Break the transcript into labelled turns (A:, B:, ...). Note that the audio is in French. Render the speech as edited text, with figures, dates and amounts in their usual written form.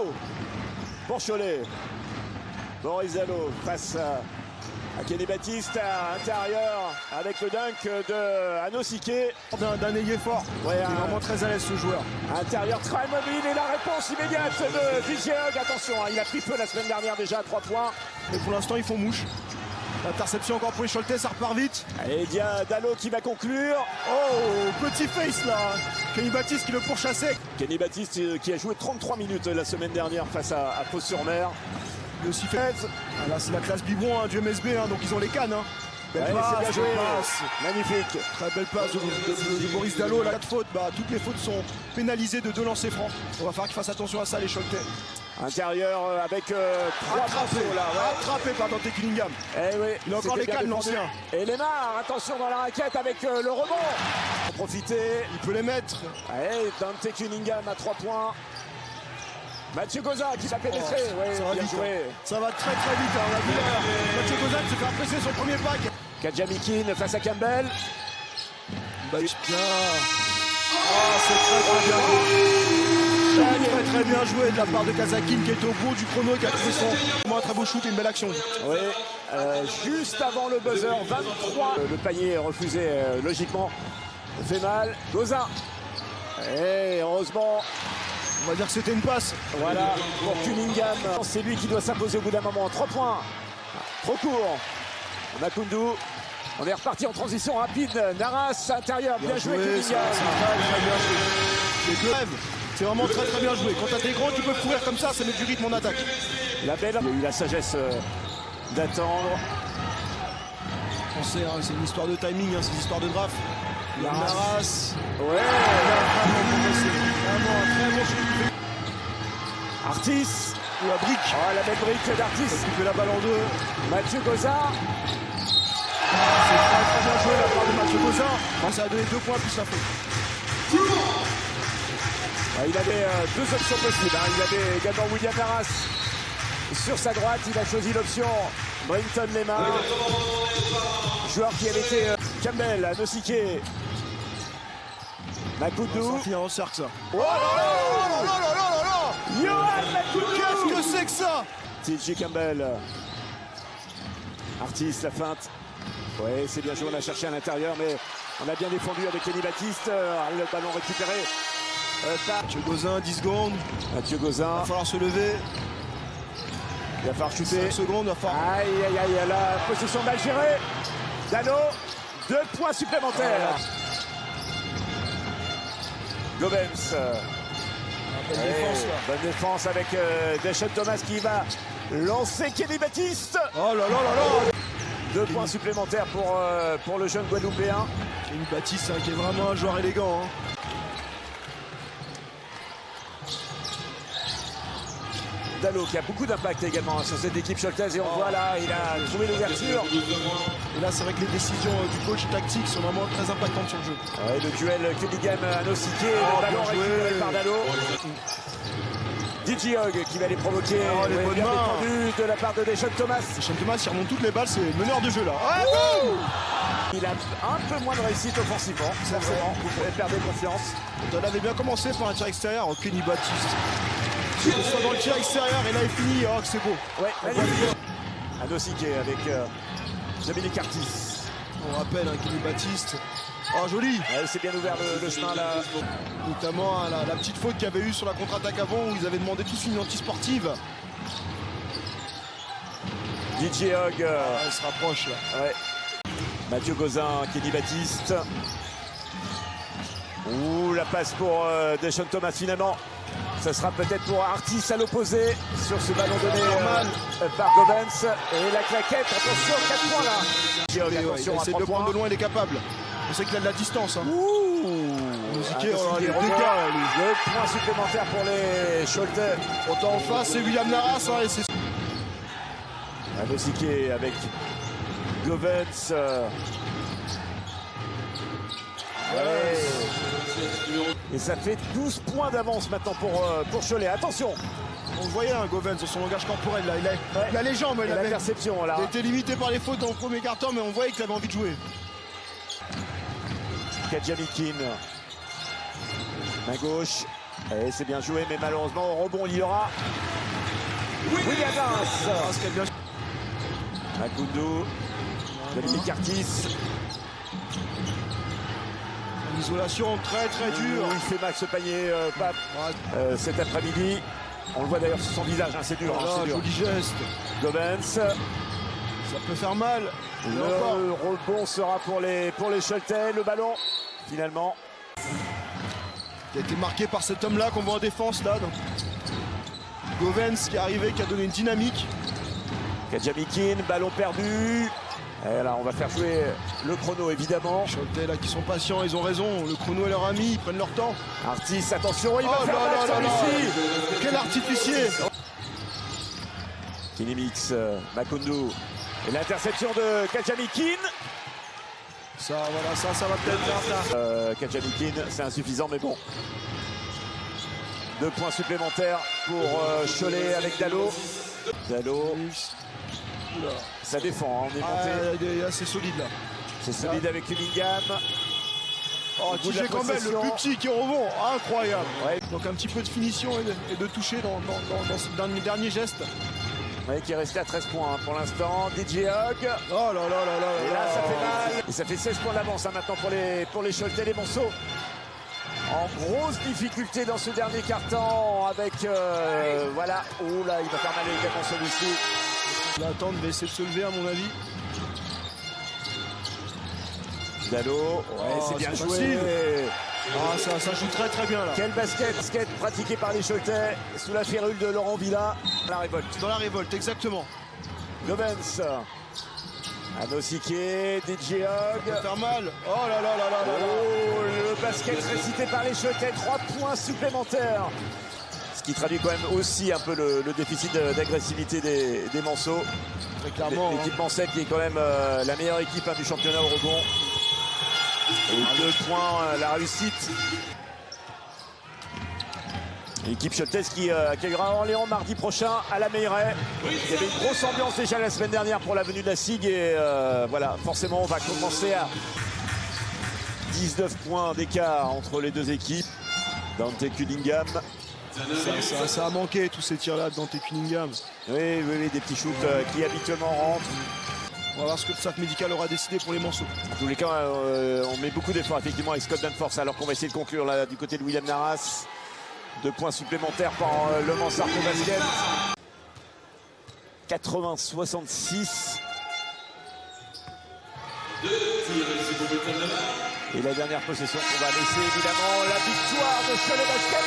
A: Dalo pour Cholet. Boris Dalo face à Kenny Baptiste à l'intérieur avec le dunk de Anosike.
B: D'un ailier fort.
A: Ouais,
B: il est vraiment très à l'aise ce joueur.
A: Intérieur très mobile et la réponse immédiate de DJ Hug. Attention, il a pris feu la semaine dernière déjà à 3 points.
B: Et pour l'instant ils font mouche. L'interception encore pour les Choletais, ça repart vite.
A: Et il y a Dalo qui va conclure.
B: Oh, petit face là. Kenny Baptiste qui le pourchassait.
A: Kenny Baptiste qui a joué 33 minutes la semaine dernière face à Fos-sur-Mer.
B: Il aussi fait. Ah, là c'est la classe biberon du MSB, donc ils ont les cannes. Belle
A: Ouais,
B: passe,
A: bien joué.
B: belle passe.
A: Magnifique.
B: Très belle passe de Boris Dalo. Là, 4 fautes. Toutes les fautes sont pénalisées de 2 lancers francs. On va falloir qu'ils fassent attention à ça, les Choletais.
A: Intérieur avec 3 morceaux là. Ouais.
B: Attrapé par Dante Cunningham.
A: Eh oui,
B: il a encore les cannes, l'ancien.
A: Et Lemar, attention dans la raquette avec le rebond. Pour profiter.
B: Il peut les mettre.
A: Allez, Dante Cunningham à 3 points. Mathieu Goza qui va pénétrer.
B: Ça va
A: bien
B: vite.
A: joué.
B: Ça va très très vite. On a vu Mathieu Goza se faire presser son premier pack.
A: Kadjamikin face à Campbell.
B: Bien. C'est très bien joué de la part de Kazakin qui est au bout du chrono, qui a trouvé un très beau shoot et une belle action.
A: Oui, juste avant le buzzer, 23. Le panier refusé logiquement. Fait mal. Goza. Et heureusement.
B: On va dire que c'était une passe.
A: Voilà, pour Cunningham. C'est lui qui doit s'imposer au bout d'un moment. 3 points. Trop court. Makundu. On est reparti en transition rapide. Naras, intérieur. Bien joué, Cunningham.
B: C'est vraiment très très bien joué. Quand t'as des grands qui peuvent courir comme ça met du rythme en attaque.
A: La belle. Il a eu la sagesse d'attendre.
B: On sait, c'est une histoire de timing, c'est une histoire de draft. Naras.
A: Ouais.
B: Vraiment un très bon shoot.
A: Artis.
B: La brique.
A: Oh, la belle brique d'Artis.
B: Il fait la balle en 2.
A: Mathieu Goza.
B: C'est très très bien joué de la part de Mathieu Goza. Ça a donné 2 points plus la faute.
A: Il avait 2 options possibles. Il avait également William Naras sur sa droite. Il a choisi l'option Brinton Lemar. Joueur qui avait été Campbell, Anosike. Makundu.
B: Ça finit en cercle ça.
A: Oh là là là là là là. Yohan Makundu.
B: Qu'est-ce que c'est que ça?
A: TJ Campbell. Artis, la feinte. Oui, c'est bien joué, on a cherché à l'intérieur, mais on a bien défendu avec Kenny Baptiste. Le ballon récupéré.
B: Mathieu Gozin, 10 secondes.
A: Mathieu Gozin.
B: Il va falloir se lever.
A: Il va falloir chuter.
B: 5 secondes, il va falloir.
A: Aïe, aïe, aïe, la possession mal gérée. Dano, 2 points supplémentaires. Gobens. Bonne défense avec Deshaun Thomas qui va lancer Kenny Baptiste.
B: Oh là là là là.
A: 2 points supplémentaires pour le jeune Guadeloupéen.
B: Kenny Baptiste qui est vraiment un joueur élégant.
A: Dalo qui a beaucoup d'impact également sur cette équipe choltaise et on voit là, il a trouvé l'ouverture.
B: Et là, c'est vrai que les décisions du coach tactique sont vraiment très impactantes sur le jeu.
A: Le duel Cunningham-Anosike, le ballon récupéré par Dalo. DJ Hug qui va les provoquer.
B: Les bonnes
A: bien
B: mains.
A: défendu de la part de Deshaun Thomas.
B: Deshaun Thomas, il remonte toutes les balles, c'est le meneur de jeu là.
A: Il a un peu moins de réussite offensivement, forcément. Vous pouvez perdre confiance.
B: On avait bien commencé par un tir extérieur. Kenny Baptiste. Il soit dans le tir extérieur et là il finit. Oh, c'est beau.
A: Ouais, magnifique. Anosike avec Dominique Artis.
B: On rappelle Kenny Baptiste. Oh, joli.
A: Ouais, c'est bien ouvert le chemin là.
B: Notamment la petite faute qu'il y avait eu sur la contre-attaque avant où ils avaient demandé tous une anti-sportive.
A: DJ Hug.
B: Il se rapproche là.
A: Ouais. Mathieu Gozin, Kenny Baptiste. Ouh, la passe pour Deshaun Thomas finalement. Ça sera peut-être pour Artis à l'opposé sur ce ballon donné par Gobens. Et la claquette, attention, 4 points là.
B: Attention, il essaie de le prendre de loin, il est capable. On sait qu'il a de la distance.
A: Ouh,
B: les 2
A: points supplémentaires pour les Choletais.
B: Autant en face, c'est William Naras.
A: Anosike avec Gobens. Et ça fait 12 points d'avance maintenant pour Cholet. Attention.
B: On le voyait, Gobens, sur son langage corporel. Là. Il a les jambes. Il a
A: l'interception là.
B: Il était limité par les fautes dans le premier quart-temps, mais on voyait qu'il avait envie de jouer.
A: Kadjamikin. Main gauche. Et c'est bien joué, mais malheureusement, au rebond, il y aura William Arras. Makoundou, Dominique Curtis.
B: En isolation très dur.
A: Il fait max panier, Pape, cet après-midi. On le voit d'ailleurs sur son visage, hein, c'est dur.
B: Voilà, joli geste.
A: Govens.
B: Ça peut faire mal.
A: Le rebond sera pour les Choletais. Le ballon, finalement.
B: Qui a été marqué par cet homme-là qu'on voit en défense là. Donc. Govens qui est arrivé, qui a donné une dynamique.
A: Kadjamikin, ballon perdu. Et là, on va faire jouer le chrono, évidemment.
B: Les Choletais là qui sont patients, ils ont raison. Le chrono est leur ami, ils prennent leur temps.
A: Artis, attention, il va faire mal celui-ci.
B: Quel artificier.
A: Kinemix, Makoundou. Et l'interception de Kadjamikin.
B: Ça va peut-être faire ça.
A: Kadjamikin, c'est insuffisant, mais bon. 2 points supplémentaires pour Cholet avec Dalo. Dalo. Ça défend, hein, on est monté.
B: C'est solide là.
A: C'est solide avec Cunningham.
B: Oh, TJ Campbell, le plus petit qui rebond, incroyable.
A: Ouais.
B: Donc un petit peu de finition et de toucher dans ce dernier geste.
A: Ouais, qui est resté à 13 points hein, pour l'instant. DJ Hogg.
B: Oh là là là là.
A: Et là, ça fait mal. Et ça fait 16 points d'avance hein, maintenant pour les Choletais, les Monceaux. En grosse difficulté dans ce dernier quart-temps avec voilà. Oh là, il va faire mal évidemment celui-ci.
B: L'attente va essayer de se lever à mon avis.
A: Dalo, ouais, c'est bien joué.
B: Ça joue très bien là.
A: Quel basket pratiqué par les Choletais sous la férule de Laurent Villa. La révolte.
B: Dans la révolte, exactement.
A: Govens. Anosiké, DJ Hogg.
B: Ça va faire mal. Oh là là là là là.
A: Oh, le basket récité par les Choletais, 3 points supplémentaires. Ce qui traduit quand même aussi un peu le déficit d'agressivité des Monceaux.
B: Très clairement.
A: L'équipe Mancelle qui est quand même la meilleure équipe hein, du championnat au rebond. Et 2 points, la réussite. L'équipe choletaise qui accueillera Orléans mardi prochain à la Meilleraie. Il y avait une grosse ambiance déjà la semaine dernière pour la venue de la SIG. Et voilà, forcément, on va commencer à 19 points d'écart entre les deux équipes. Dante Cunningham.
B: Ça a manqué tous ces tirs-là de Dante Cunningham.
A: Oui, des petits shoots qui habituellement rentrent.
B: On va voir ce que le staff médical aura décidé pour les Monceaux.
A: En tous les cas, on met beaucoup d'efforts effectivement avec Scott Danforth, alors qu'on va essayer de conclure là du côté de William Arras. 2 points supplémentaires par le Mansart au basket. 80-66. Et la dernière possession qu'on va laisser évidemment la victoire de Cholet Basket.